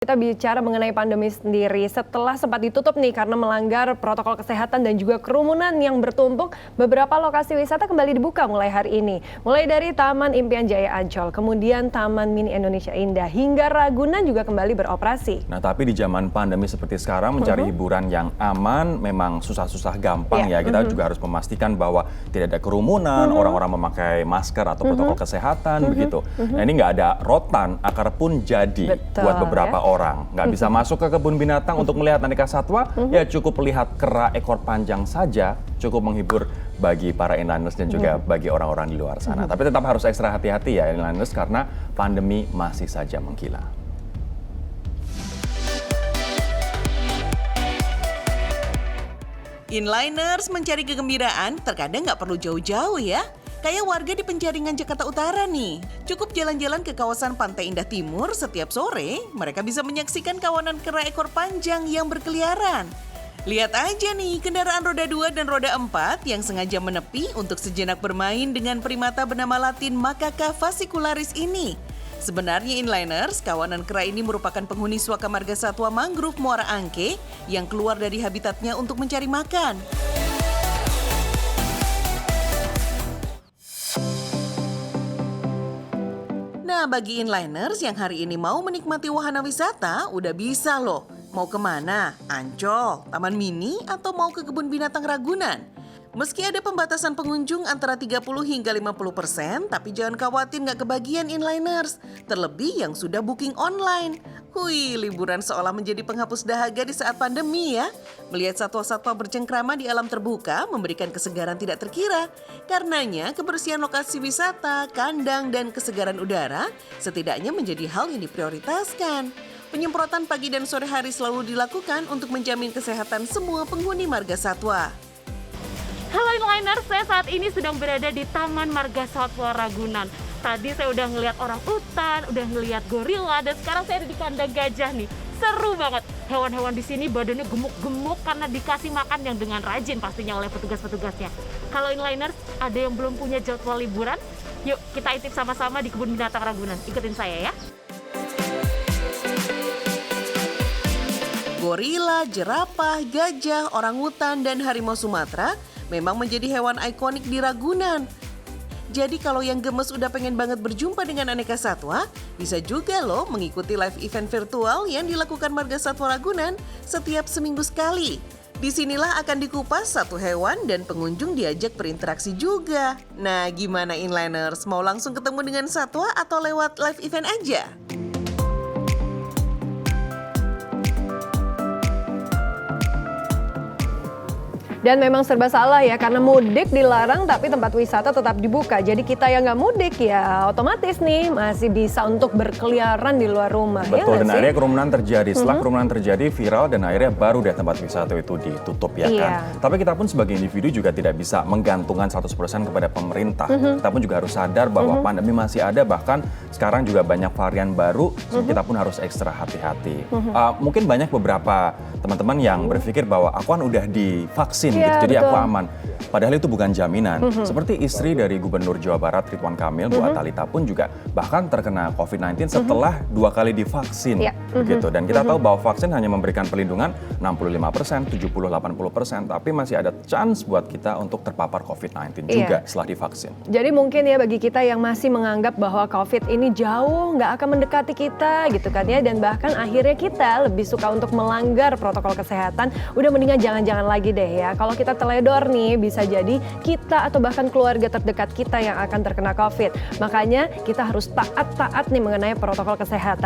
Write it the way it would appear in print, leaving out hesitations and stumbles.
Kita bicara mengenai pandemi sendiri. Setelah sempat ditutup nih karena melanggar protokol kesehatan dan juga kerumunan yang bertumpuk, beberapa lokasi wisata kembali dibuka mulai hari ini. Mulai dari Taman Impian Jaya Ancol, kemudian Taman Mini Indonesia Indah, hingga Ragunan juga kembali beroperasi. Nah, tapi di zaman pandemi seperti sekarang mencari hiburan yang aman memang susah-susah gampang ya. Kita juga harus memastikan bahwa tidak ada kerumunan, orang-orang memakai masker atau protokol kesehatan begitu. Nah, ini nggak ada rotan, akar pun jadi buat beberapa orang. Nggak bisa masuk ke kebun binatang untuk melihat aneka satwa, ya cukup lihat kera ekor panjang saja, cukup menghibur bagi para inliners dan juga bagi orang-orang di luar sana. Tapi tetap harus ekstra hati-hati ya inliners karena pandemi masih saja menggila. Inliners mencari kegembiraan terkadang nggak perlu jauh-jauh ya. Kayak warga di Penjaringan, Jakarta Utara nih. Cukup jalan-jalan ke kawasan Pantai Indah Timur setiap sore, mereka bisa menyaksikan kawanan kera ekor panjang yang berkeliaran. Lihat aja nih, kendaraan roda 2 dan roda 4 yang sengaja menepi untuk sejenak bermain dengan primata bernama Latin Macaca fascicularis ini. Sebenarnya inliners, kawanan kera ini merupakan penghuni suaka marga satwa mangrove Muara Angke yang keluar dari habitatnya untuk mencari makan. Nah, bagi inliners yang hari ini mau menikmati wahana wisata, udah bisa loh. Mau kemana? Ancol, Taman Mini, atau mau ke kebun binatang Ragunan? Meski ada pembatasan pengunjung antara 30 hingga 50%, tapi jangan khawatir nggak kebagian inliners. Terlebih yang sudah booking online. Wih, liburan seolah menjadi penghapus dahaga di saat pandemi ya. Melihat satwa-satwa bercengkrama di alam terbuka memberikan kesegaran tidak terkira. Karenanya, kebersihan lokasi wisata, kandang, dan kesegaran udara setidaknya menjadi hal yang diprioritaskan. Penyemprotan pagi dan sore hari selalu dilakukan untuk menjamin kesehatan semua penghuni marga satwa. Halo inliners, saya saat ini sedang berada di Taman Marga Satwa Ragunan. Tadi saya udah ngelihat orang utan, udah ngelihat gorila, dan sekarang saya ada di kandang gajah nih. Seru banget. Hewan-hewan di sini badannya gemuk-gemuk karena dikasih makan yang dengan rajin pastinya oleh petugas-petugasnya. Kalau inliners, ada yang belum punya jadwal liburan? Yuk kita intip sama-sama di kebun binatang Ragunan. Ikutin saya ya. Gorila, jerapah, gajah, orangutan, dan harimau Sumatera memang menjadi hewan ikonik di Ragunan. Jadi kalau yang gemes udah pengen banget berjumpa dengan aneka satwa, bisa juga loh mengikuti live event virtual yang dilakukan Marga Satwa Ragunan setiap seminggu sekali. Disinilah akan dikupas satu hewan dan pengunjung diajak berinteraksi juga. Nah, gimana inliners? Mau langsung ketemu dengan satwa atau lewat live event aja? Dan memang serba salah ya, karena mudik dilarang tapi tempat wisata tetap dibuka. Jadi kita yang nggak mudik ya otomatis nih masih bisa untuk berkeliaran di luar rumah. Betul, ya dan akhirnya kerumunan terjadi. Setelah kerumunan terjadi viral dan akhirnya baru deh tempat wisata itu ditutup ya kan. Tapi kita pun sebagai individu juga tidak bisa menggantungkan 100% kepada pemerintah. Kita pun juga harus sadar bahwa pandemi masih ada, bahkan sekarang juga banyak varian baru, kita pun harus ekstra hati-hati. Mungkin banyak beberapa teman-teman yang berpikir bahwa aku kan udah divaksin. Gitu. Jadi aku aman. Padahal itu bukan jaminan. Seperti istri dari Gubernur Jawa Barat Ridwan Kamil, Bu Atalita pun juga bahkan terkena COVID-19 setelah 2 kali divaksin. Begitu. Dan kita tahu bahwa vaksin hanya memberikan perlindungan 65%, 70, 80%. Tapi masih ada chance buat kita untuk terpapar COVID-19 juga setelah divaksin. Jadi mungkin ya bagi kita yang masih menganggap bahwa COVID ini jauh, nggak akan mendekati kita gitu kan ya. Dan bahkan akhirnya kita lebih suka untuk melanggar protokol kesehatan. Udah mendingan jangan-jangan lagi deh ya. Kalau kita teledor nih, bisa jadi kita atau bahkan keluarga terdekat kita yang akan terkena COVID. Makanya kita harus taat-taat nih mengenai protokol kesehatan.